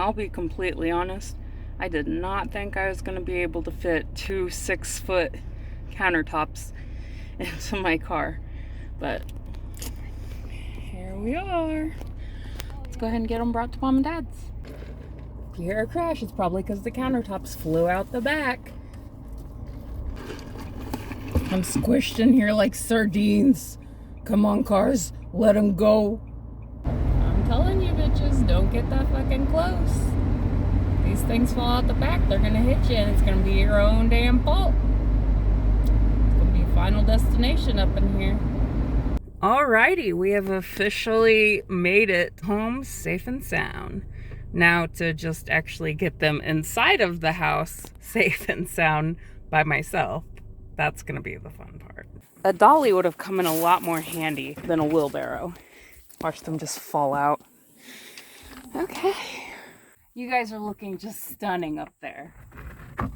I'll be completely honest. I did not think I was going to be able to fit 2 6-foot countertops into my car. But here we are. Let's go ahead and get them brought to Mom and Dad's. If you hear a crash, it's probably because the countertops flew out the back. I'm squished in here like sardines. Come on, cars, let them go. I'm telling you, bitches, don't get that fucking close. These things fall out the back, they're gonna hit you, and it's gonna be your own damn fault. It's gonna be Final Destination up in here. Alrighty, we have officially made it home safe and sound. Now to just actually get them inside of the house safe and sound by myself, that's gonna be the fun part. A dolly would have come in a lot more handy than a wheelbarrow. Watch them just fall out. Okay. You guys are looking just stunning up there. I'm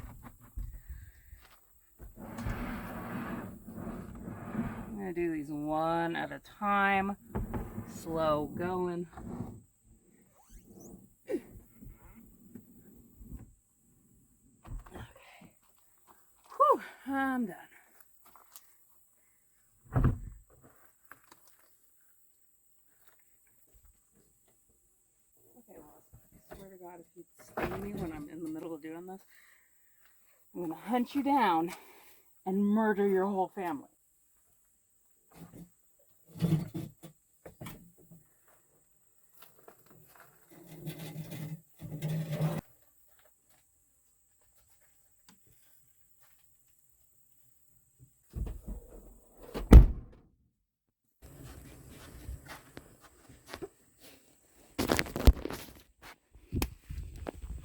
gonna do these one at a time. Slow going. Okay. Whew, I'm done. Okay, well, I swear to God, if you sting me when I'm in the middle of doing this, I'm gonna hunt you down and murder your whole family.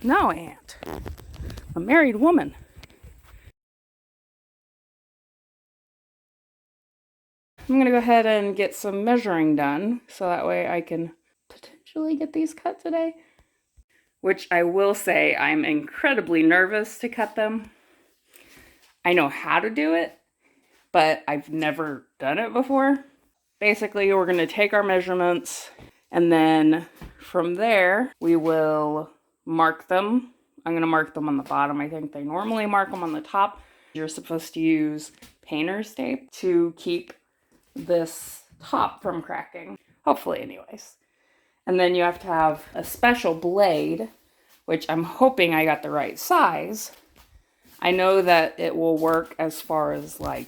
No, Aunt. A married woman. I'm gonna go ahead and get some measuring done so that way I can potentially get these cut today. Which I will say, I'm incredibly nervous to cut them. I know how to do it, but I've never done it before. Basically, we're gonna take our measurements, and then from there, we will mark them. I'm gonna mark them on the bottom. I think they normally mark them on the top. You're supposed to use painter's tape to keep this top from cracking. Hopefully, anyways. And then you have to have a special blade, which I'm hoping I got the right size. I know that it will work as far as like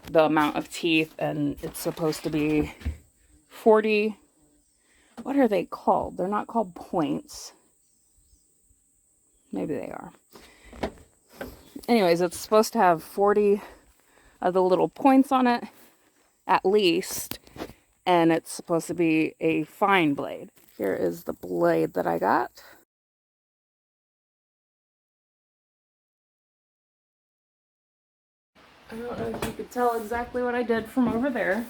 the amount of teeth, and it's supposed to be 40. What are they called? They're not called points. Maybe they are. Anyways, it's supposed to have 40 of the little points on it, at least. And it's supposed to be a fine blade. Here is the blade that I got. I don't know if you could tell exactly what I did from over there,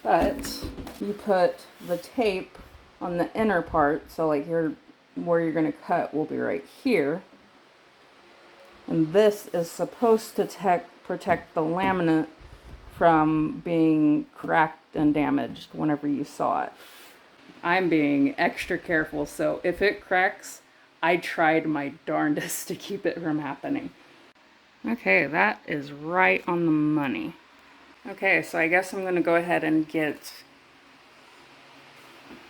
but you put the tape on the inner part, so like here, where you're going to cut will be right here. And this is supposed to protect the laminate from being cracked and damaged whenever you saw it. I'm being extra careful, so if it cracks, I tried my darndest to keep it from happening. Okay, that is right on the money. Okay, so I guess I'm going to go ahead and get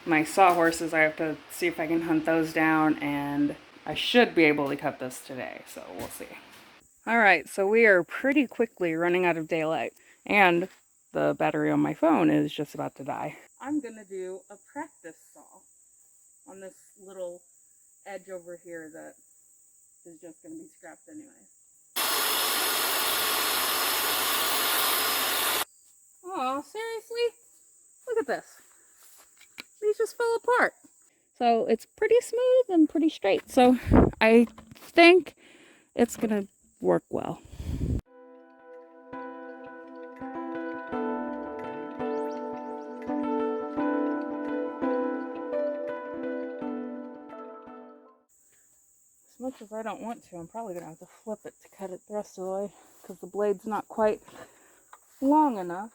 my sawhorses. I have to see if I can hunt those down, and I should be able to cut this today, so we'll see. Alright, so we are pretty quickly running out of daylight, and the battery on my phone is just about to die. I'm going to do a practice saw on this little edge over here that is just going to be scrapped anyway. Oh, seriously? Look at this. These just fell apart. So it's pretty smooth and pretty straight. So I think it's going to work well. As much as I don't want to, I'm probably going to have to flip it to cut it the rest of the way because the blade's not quite long enough.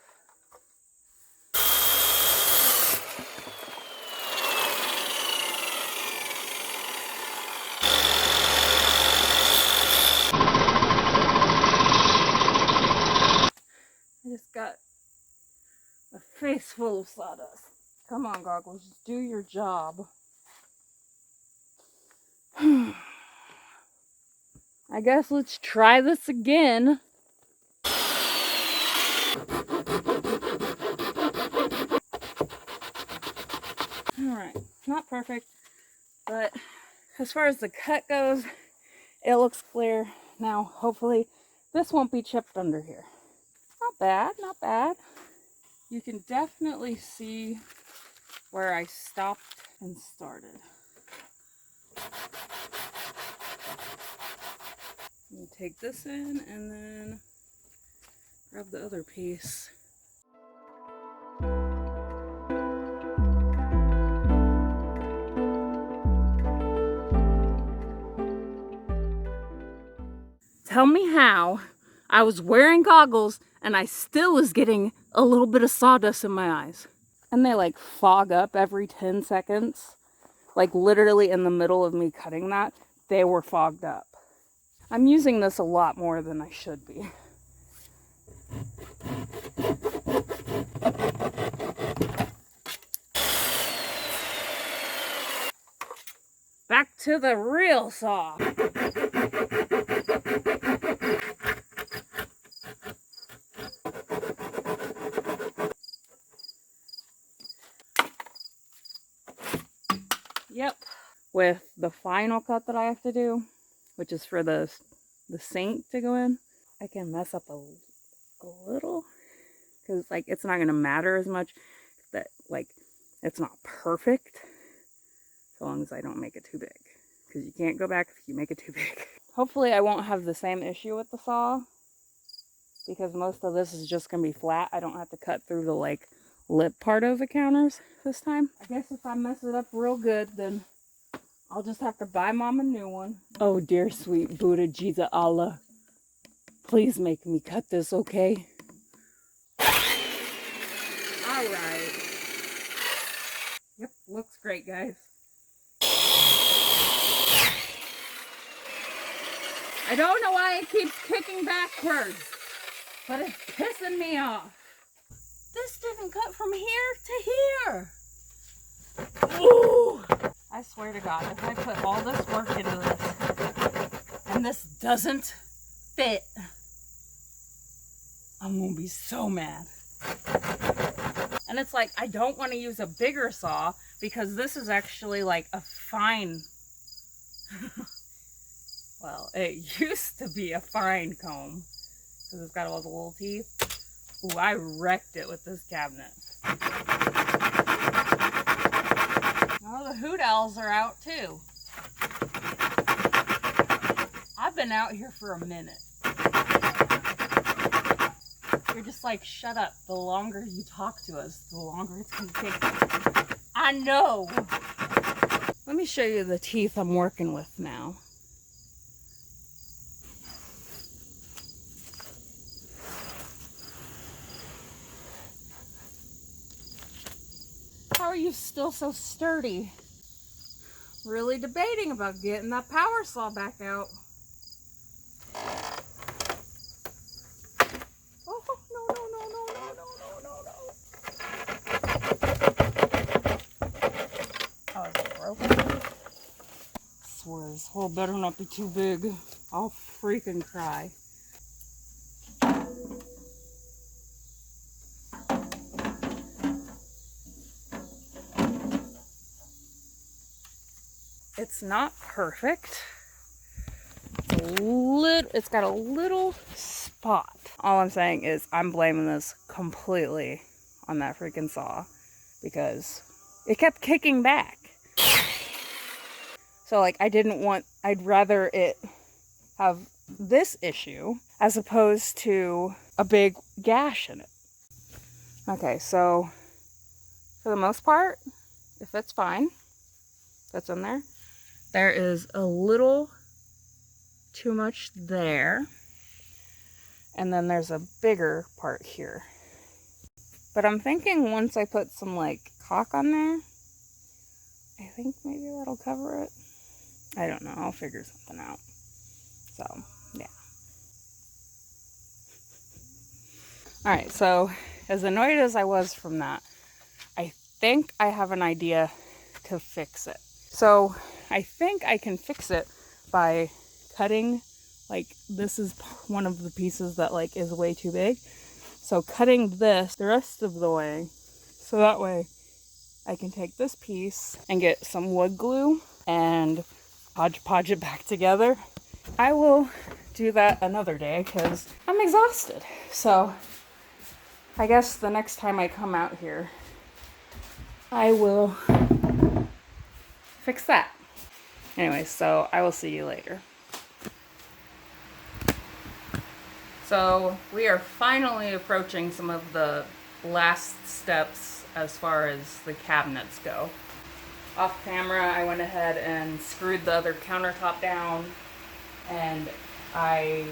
face full of sawdust. Come on, Goggles, just do your job. I guess let's try this again. Alright, not perfect, but as far as the cut goes, it looks clear. Now, hopefully, this won't be chipped under here. Not bad, not bad. You can definitely see where I stopped and started. I'm gonna take this in and then grab the other piece. Tell me how I was wearing goggles and I still was getting a little bit of sawdust in my eyes. And they like fog up every 10 seconds. Like literally in the middle of me cutting that, they were fogged up. I'm using this a lot more than I should be. Back to the real saw. Yep. With the final cut that I have to do, which is for the sink to go in, I can mess up a little because like it's not gonna matter as much that like it's not perfect so long as I don't make it too big, because you can't go back if you make it too big. Hopefully I won't have the same issue with the saw because most of this is just gonna be flat. I don't have to cut through the like lip part of the counters this time. I guess if I mess it up real good, then I'll just have to buy Mom a new one. Oh dear sweet Buddha Jesus Allah, please make me cut this, okay? Alright. Yep, looks great, guys. I don't know why it keeps kicking backwards, but it's pissing me off. This didn't cut from here to here. Ooh. I swear to God, if I put all this work into this and this doesn't fit, I'm gonna be so mad. And it's like, I don't want to use a bigger saw because this is actually like a fine, well, it used to be a fine comb because it's got all the little teeth. Ooh, I wrecked it with this cabinet. Oh, the hoot owls are out too. I've been out here for a minute. You're just like, shut up. The longer you talk to us, the longer it's gonna take. I know. Let me show you the teeth I'm working with now. How are you still so sturdy? Really debating about getting that power saw back out. Oh, no, no, no, no, no, no, no, no, no. Oh, is it broken? I swear this hole better not be too big. I'll freaking cry. It's not perfect. It's got a little spot. All I'm saying is I'm blaming this completely on that freaking saw because it kept kicking back. So like I'd rather it have this issue as opposed to a big gash in it. Okay, so for the most part, if it's fine, that's in there. There is a little too much there. And then there's a bigger part here. But I'm thinking once I put some like caulk on there, I think maybe that'll cover it. I don't know. I'll figure something out. So, yeah. Alright, so as annoyed as I was from that, I think I have an idea to fix it. So I think I can fix it by cutting, like, this is one of the pieces that like is way too big. So cutting this the rest of the way, so that way I can take this piece and get some wood glue and podge it back together. I will do that another day because I'm exhausted. So I guess the next time I come out here, I will fix that. Anyway, so I will see you later. So we are finally approaching some of the last steps as far as the cabinets go. Off camera, I went ahead and screwed the other countertop down, and I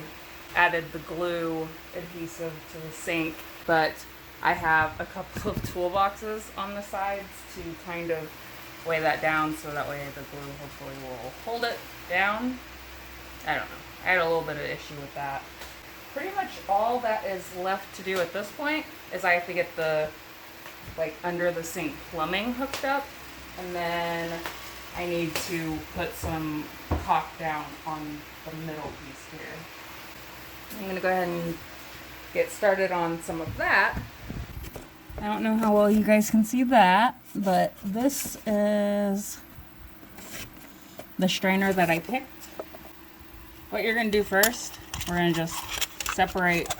added the glue adhesive to the sink, but I have a couple of toolboxes on the sides to kind of weigh that down, so that way the glue hopefully will hold it down. I don't know. I had a little bit of issue with that. Pretty much all that is left to do at this point is I have to get the, like, under the sink plumbing hooked up, and then I need to put some caulk down on the middle piece here. I'm gonna go ahead and get started on some of that. I don't know how well you guys can see that, but this is the strainer that I picked. What you're gonna do first, we're gonna just separate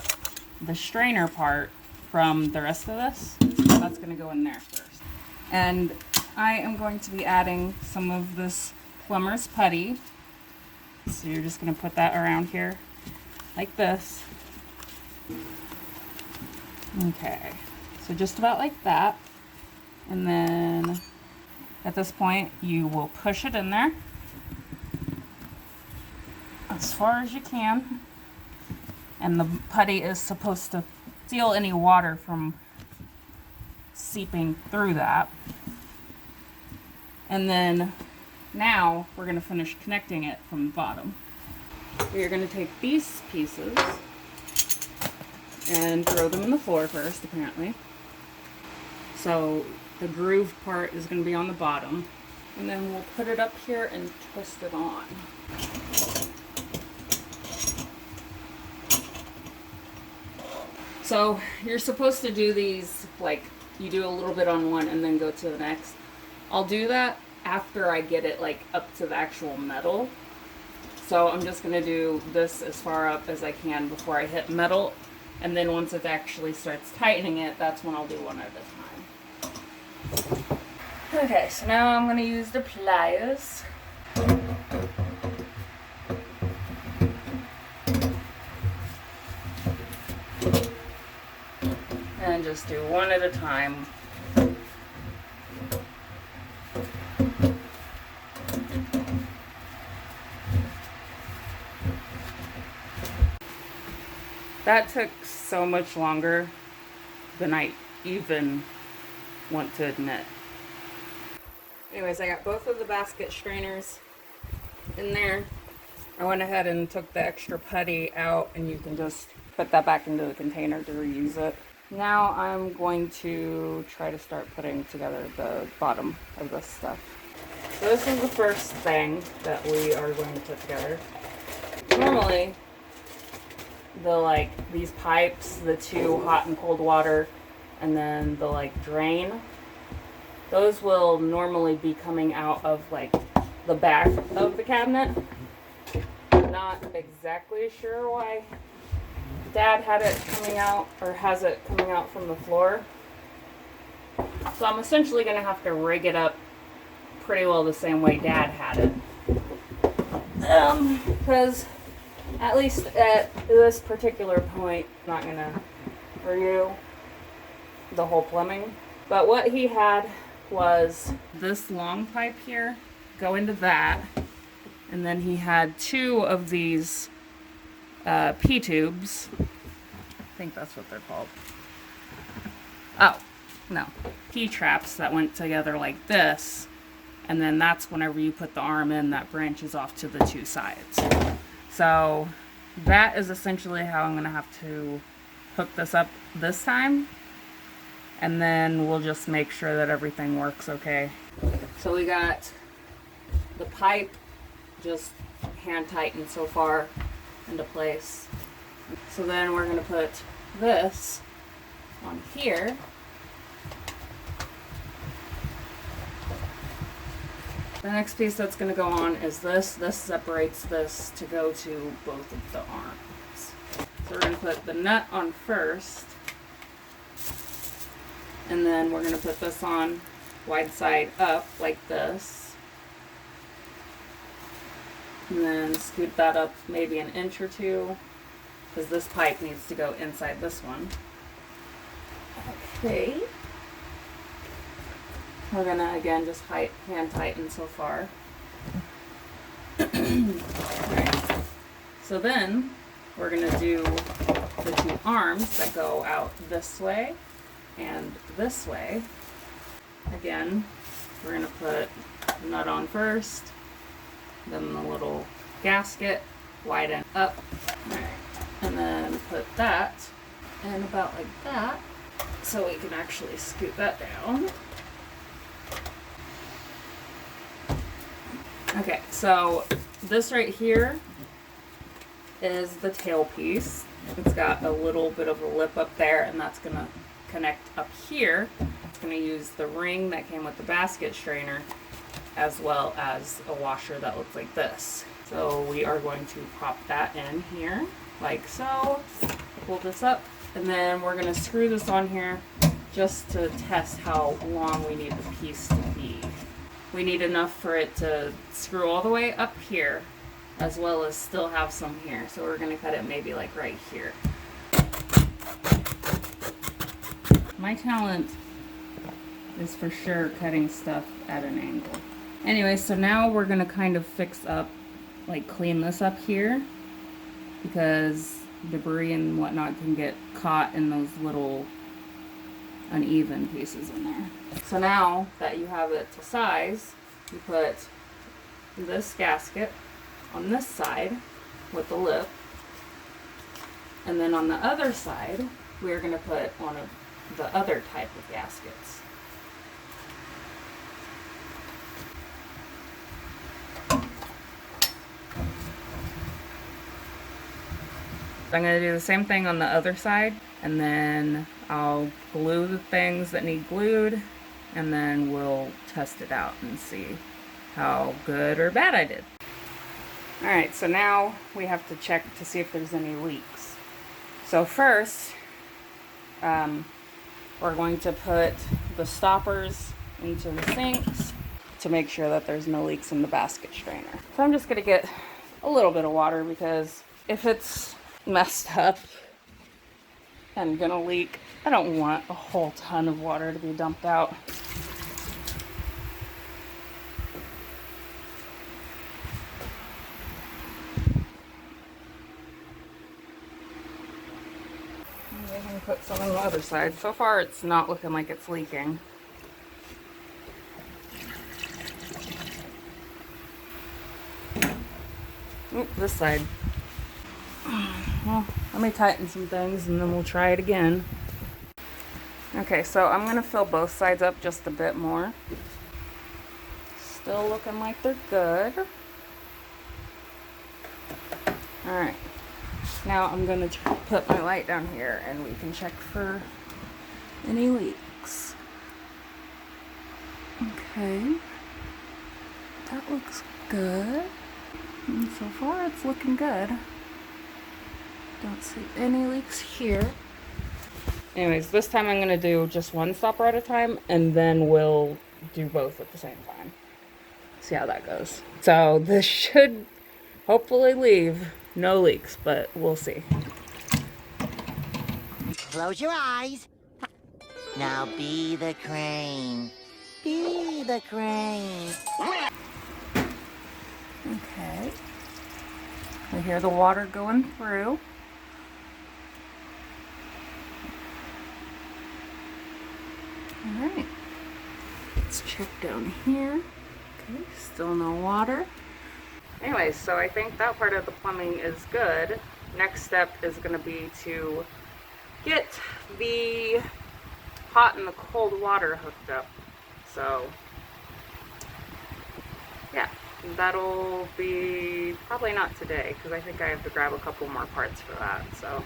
the strainer part from the rest of this. That's gonna go in there first. And I am going to be adding some of this plumber's putty. So you're just gonna put that around here like this. Okay, so just about like that. And then at this point, you will push it in there as far as you can. And the putty is supposed to seal any water from seeping through that. And then now we're going to finish connecting it from the bottom. You're going to take these pieces and throw them in the floor first, apparently. So the groove part is going to be on the bottom. And then we'll put it up here and twist it on. So you're supposed to do these, like, you do a little bit on one and then go to the next. I'll do that after I get it, like, up to the actual metal. So I'm just going to do this as far up as I can before I hit metal. And then once it actually starts tightening it, that's when I'll do one at a time. Okay, so now I'm going to use the pliers. And just do one at a time. That took so much longer than I even want to admit. Anyways, I got both of the basket strainers in there. I went ahead and took the extra putty out, and you can just put that back into the container to reuse it. Now I'm going to try to start putting together the bottom of this stuff. So this is the first thing that we are going to put together. Normally, these pipes, the two hot and cold water, and then the drain, those will normally be coming out of the back of the cabinet. Not exactly sure why Dad had it coming out, or has it coming out from the floor. So I'm essentially going to have to rig it up pretty well the same way Dad had it. Because at least at this particular point, I'm not going to review the whole plumbing. But what he had was this long pipe here go into that. And then he had two of these P-tubes. I think that's what they're called. Oh, no. P-traps that went together like this. And then that's whenever you put the arm in, that branches off to the two sides. So that is essentially how I'm going to have to hook this up this time. and then we'll just make sure that everything works okay. So we got the pipe just hand tightened so far into place. So then we're going to put this on here. The next piece that's going to go on is this. This separates this to go to both of the arms. So we're going to put the nut on first, and then we're going to put this on wide side up like this, and then scoot that up maybe an inch or two, because this pipe needs to go inside this one. Okay. We're gonna again just hand tighten so far. Alright. So then we're gonna do the two arms that go out this way and this way. Again, we're gonna put the nut on first, then the little gasket, wide end up. Alright. And then put that in about like that, so we can actually scoot that down. Okay, so this right here is the tail piece. It's got a little bit of a lip up there, and that's gonna connect up here. It's gonna use the ring that came with the basket strainer, as well as a washer that looks like this. So we are going to pop that in here, like so. Pull this up, and then we're gonna screw this on here just to test how long we need the piece to be. We need enough for it to screw all the way up here, as well as still have some here. So we're gonna cut it maybe like right here. My talent is for sure cutting stuff at an angle. Anyway, so now we're gonna kind of fix up, like clean this up here, because debris and whatnot can get caught in those little uneven pieces in there. So now that you have it to size, you put this gasket on this side with the lip, and then on the other side we're going to put one of the other type of gaskets. I'm going to do the same thing on the other side, and then I'll glue the things that need glued, and then we'll test it out and see how good or bad I did. Alright, so now we have to check to see if there's any leaks. So first, we're going to put the stoppers into the sinks to make sure that there's no leaks in the basket strainer. So I'm just going to get a little bit of water, because if it's messed up and gonna leak, I don't want a whole ton of water to be dumped out. I'm gonna put some on the other side. So far it's not looking like it's leaking. Oop, this side. Well, let me tighten some things and then we'll try it again. Okay, so I'm going to fill both sides up just a bit more. Still looking like they're good. Alright, now I'm going to put my light down here and we can check for any leaks. Okay, that looks good. And so far it's looking good. Don't see any leaks here. Anyways, this time I'm going to do just one stopper at a time, and then we'll do both at the same time. See how that goes. So this should hopefully leave no leaks, but we'll see. Close your eyes. Now be the crane. Be the crane. Okay. We hear the water going through. Alright, let's check down here. Okay, still no water. Anyways, so I think that part of the plumbing is good. Next step is going to be to get the hot and the cold water hooked up. So yeah, that'll be probably not today because I think I have to grab a couple more parts for that. So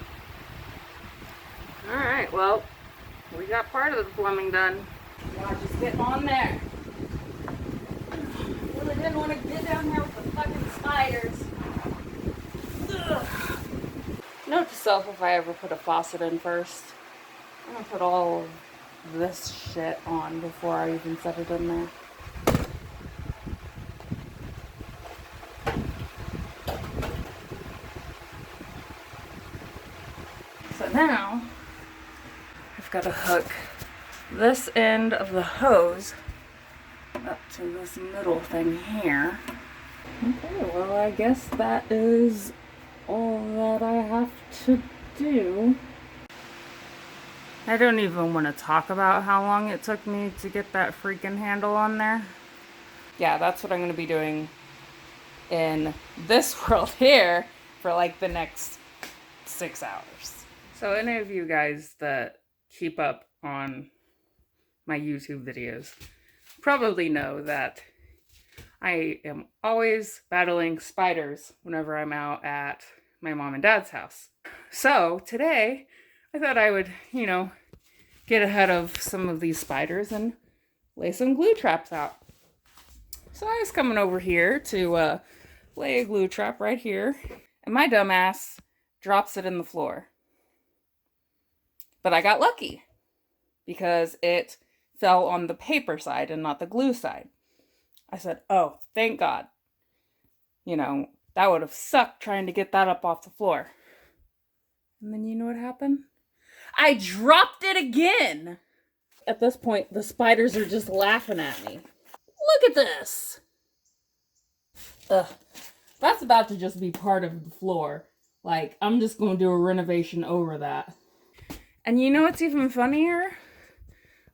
all right, well, we got part of the plumbing done. Now just getting on there. Really didn't want to get down here with the fucking spiders. Ugh. Note to self, if I ever put a faucet in first, I'm gonna put all of this shit on before I even set it in there. So now I've got to hook this end of the hose up to this middle thing here. Okay, well, I guess that is all that I have to do. I don't even want to talk about how long it took me to get that freaking handle on there. Yeah, that's what I'm going to be doing in this world here for like the next 6 hours. So any of you guys that keep up on my YouTube videos probably know that I am always battling spiders whenever I'm out at my mom and dad's house. So today I thought I would, get ahead of some of these spiders and lay some glue traps out. So I was coming over here to lay a glue trap right here, and my dumbass drops it in the floor. But I got lucky because it fell on the paper side and not the glue side. I said, oh, thank God. That would have sucked trying to get that up off the floor. And then you know what happened? I dropped it again. At this point, the spiders are just laughing at me. Look at this. Ugh. That's about to just be part of the floor. Like, I'm just going to do a renovation over that. And you know what's even funnier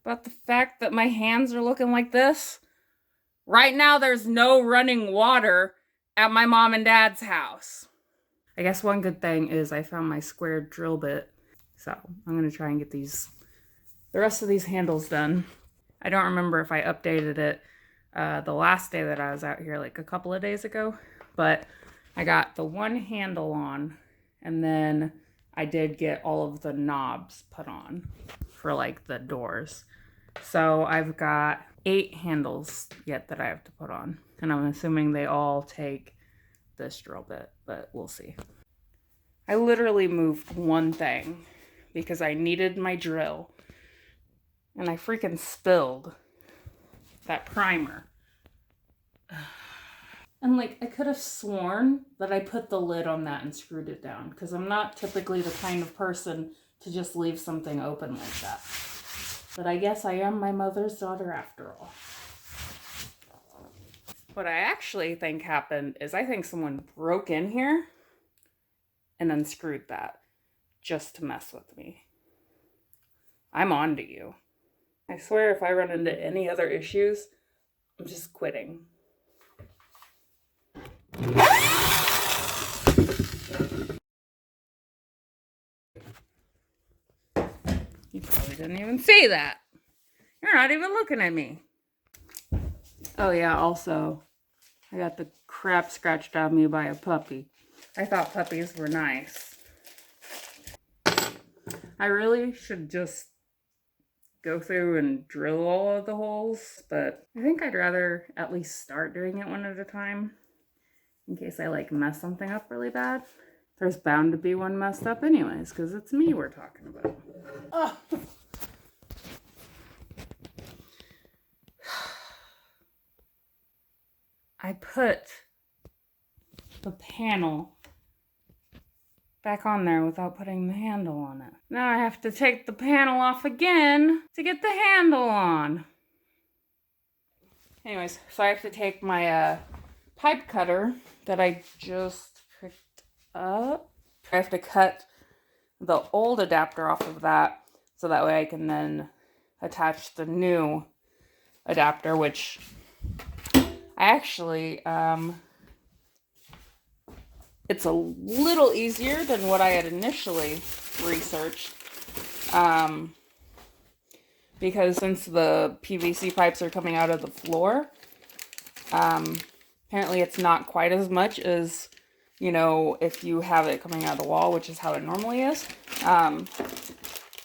about the fact that my hands are looking like this? Right now, there's no running water at my mom and dad's house. I guess one good thing is I found my square drill bit. So I'm going to try and get the rest of these handles done. I don't remember if I updated it the last day that I was out here, like a couple of days ago. But I got the one handle on, and then I did get all of the knobs put on for like the doors. So I've got 8 handles yet that I have to put on. And I'm assuming they all take this drill bit, but we'll see. I literally moved one thing because I needed my drill. And I freaking spilled that primer. And like, I could have sworn that I put the lid on that and screwed it down, because I'm not typically the kind of person to just leave something open like that. But I guess I am my mother's daughter after all. What I actually think happened is I think someone broke in here and unscrewed that just to mess with me. I'm on to you. I swear if I run into any other issues, I'm just quitting. You probably didn't even see that. You're not even looking at me. Oh yeah, also, I got the crap scratched out of me by a puppy. I thought puppies were nice. I really should just go through and drill all of the holes, but I think I'd rather at least start doing it one at a time in case I like mess something up really bad. There's bound to be one messed up anyways, because it's me we're talking about. Oh. I put the panel back on there without putting the handle on it. Now I have to take the panel off again to get the handle on. Anyways, so I have to take my pipe cutter that I just picked up. I have to cut the old adapter off of that so that way I can then attach the new adapter, which I actually, it's a little easier than what I had initially researched. because since the PVC pipes are coming out of the floor, apparently it's not quite as much as, you know, if you have it coming out of the wall, which is how it normally is.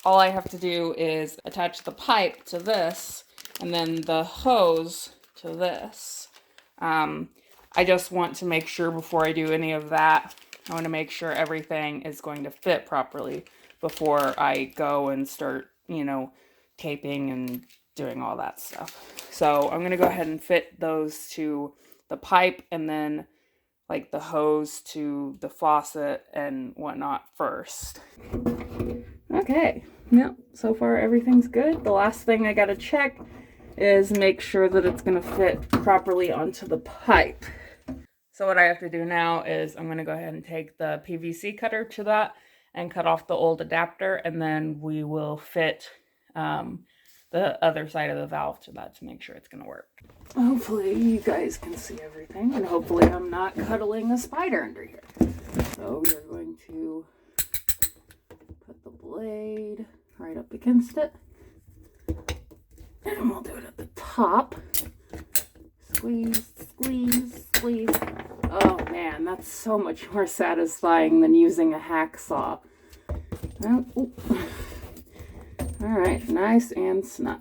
All I have to do is attach the pipe to this and then the hose to this. I just want to make sure before I do any of that, I want to make sure everything is going to fit properly before I go and start, you know, taping and doing all that stuff. So I'm going to go ahead and fit those to the pipe and then like the hose to the faucet and whatnot first. Okay, yep, so far everything's good. The last thing I gotta check is make sure that it's gonna fit properly onto the pipe. So what I have to do now is I'm gonna go ahead and take the PVC cutter to that and cut off the old adapter, and then we will fit the other side of the valve to that to make sure it's gonna work. Hopefully you guys can see everything, and hopefully I'm not cuddling a spider under here. So we're going to put the blade right up against it, and we'll do it at the top. Squeeze, squeeze, squeeze. Oh man, that's so much more satisfying than using a hacksaw. Oh, alright, nice and snug.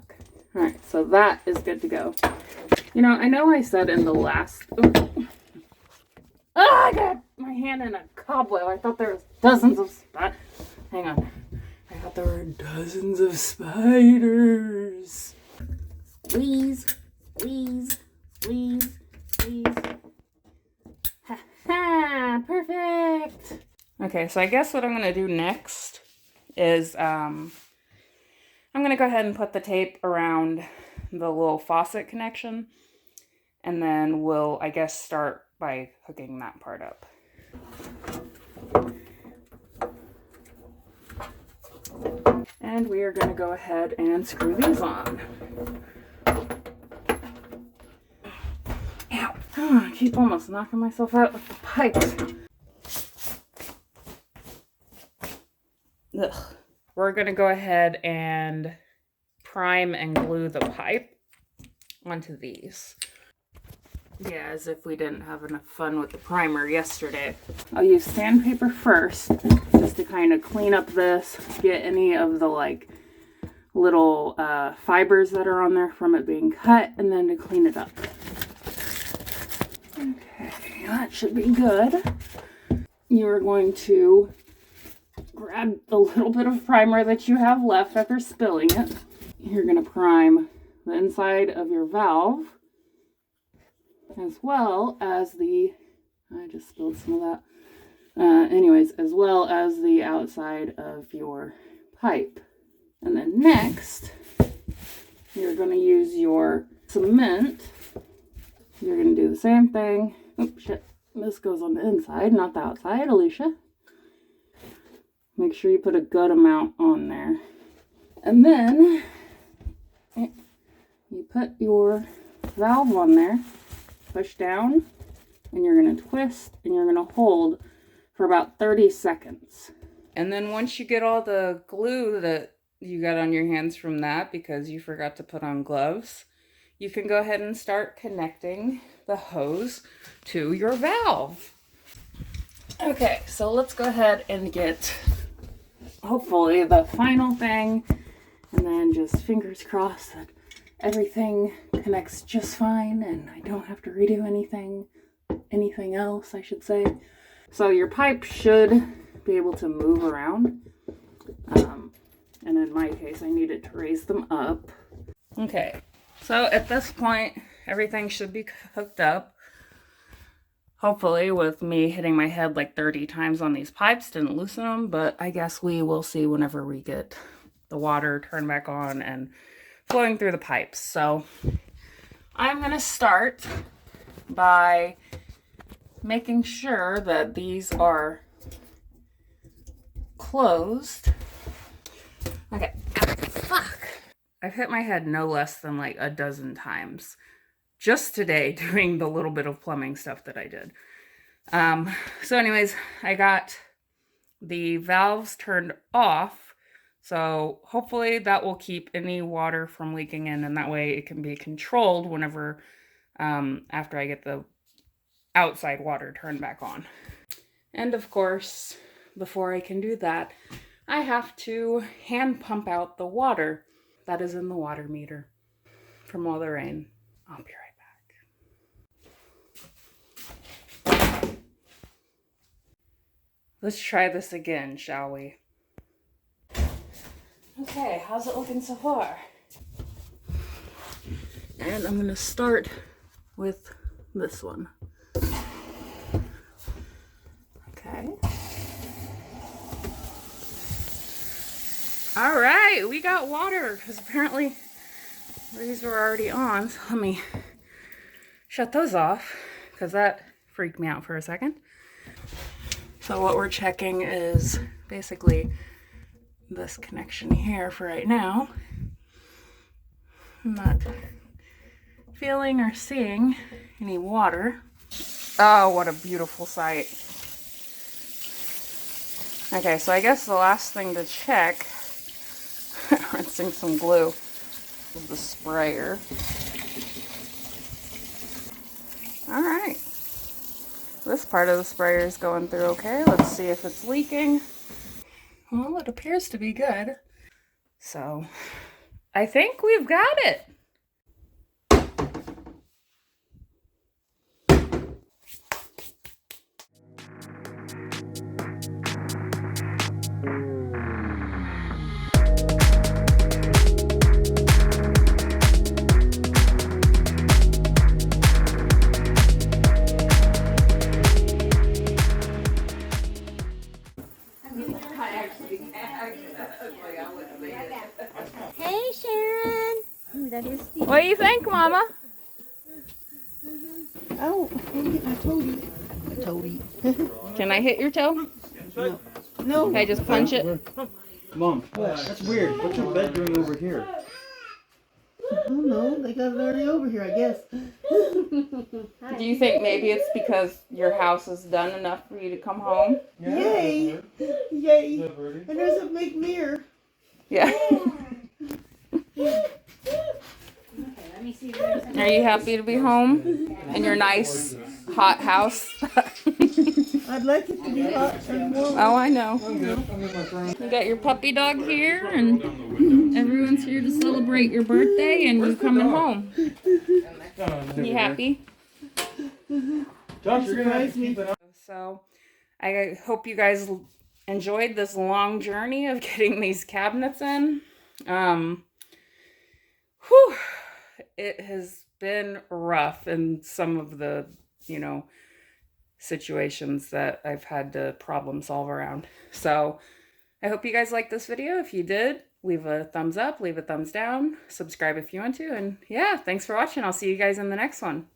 Alright, so that is good to go. You know I said in the last... I got my hand in a cobweb. I thought there was dozens of... Hang on. I thought there were dozens of spiders. Squeeze, squeeze, squeeze, squeeze. Ha ha! Perfect! Okay, so I guess what I'm going to do next is... I'm going to go ahead and put the tape around the little faucet connection, and then we'll, I guess, start by hooking that part up. And we are going to go ahead and screw these on. Ow! I keep almost knocking myself out with the pipes. Ugh. We're going to go ahead and prime and glue the pipe onto these. Yeah, as if we didn't have enough fun with the primer yesterday. I'll use sandpaper first, just to kind of clean up this, get any of the like little fibers that are on there from it being cut, and then to clean it up. Okay, that should be good. You are going to grab the little bit of primer that you have left after spilling it. You're going to prime the inside of your valve, as well as the, I just spilled some of that. Anyways, as well as the outside of your pipe. And then next, you're going to use your cement. You're going to do the same thing. Oh, shit. This goes on the inside, not the outside, Alicia. Make sure you put a good amount on there. And then you put your valve on there, push down, and you're going to twist, and you're going to hold for about 30 seconds. And then once you get all the glue that you got on your hands from that because you forgot to put on gloves, you can go ahead and start connecting the hose to your valve. Okay, so let's go ahead and get hopefully the final thing, and then just fingers crossed that everything connects just fine and I don't have to redo anything else, I should say. So your pipe should be able to move around, and in my case I needed to raise them up. Okay, so at this point everything should be hooked up. Hopefully, with me hitting my head like 30 times on these pipes didn't loosen them, but I guess we will see whenever we get the water turned back on and flowing through the pipes. So I'm going to start by making sure that these are closed. Okay, fuck. I've hit my head no less than like a dozen times just today doing the little bit of plumbing stuff that I did. So anyways, I got the valves turned off So hopefully that will keep any water from leaking in, and that way it can be controlled whenever, after I get the outside water turned back on. And of course, before I can do that, I have to hand pump out the water that is in the water meter from all the rain. I'll be right back. Let's try this again, shall we? Okay, how's it looking so far? And I'm gonna start with this one. Okay. All right, we got water because apparently these were already on. So let me shut those off because that freaked me out for a second. So what we're checking is basically this connection here for right now. I'm not feeling or seeing any water. Oh, what a beautiful sight. Okay, so I guess the last thing to check, rinsing some glue, is the sprayer. All right. This part of the sprayer is going through okay. Let's see if it's leaking. Well, it appears to be good. So, I think we've got it. Hey, Sharon. Ooh, that is Steve. What do you think, Mama? Oh, I told you. Can I hit your toe? No. Can I just punch it? Mom, that's weird. What's your bed doing over here? I don't know. They got it already over here, I guess. Do you think maybe it's because your house is done enough for you to come home? Yay. Yay. And there's a big mirror. Yeah. Are you happy to be home in your nice hot house? I'd like it to be hot and warm. Oh, I know. I'm good, my friend. You got your puppy dog here, and everyone's here to celebrate your birthday and you coming home. You happy? Josh, you're gonna have to keep it up. So, I hope you guys enjoyed this long journey of getting these cabinets in. Whew, it has been rough in some of the, situations that I've had to problem solve around. So, I hope you guys liked this video. If you did, leave a thumbs up, leave a thumbs down, subscribe if you want to, and yeah, thanks for watching. I'll see you guys in the next one.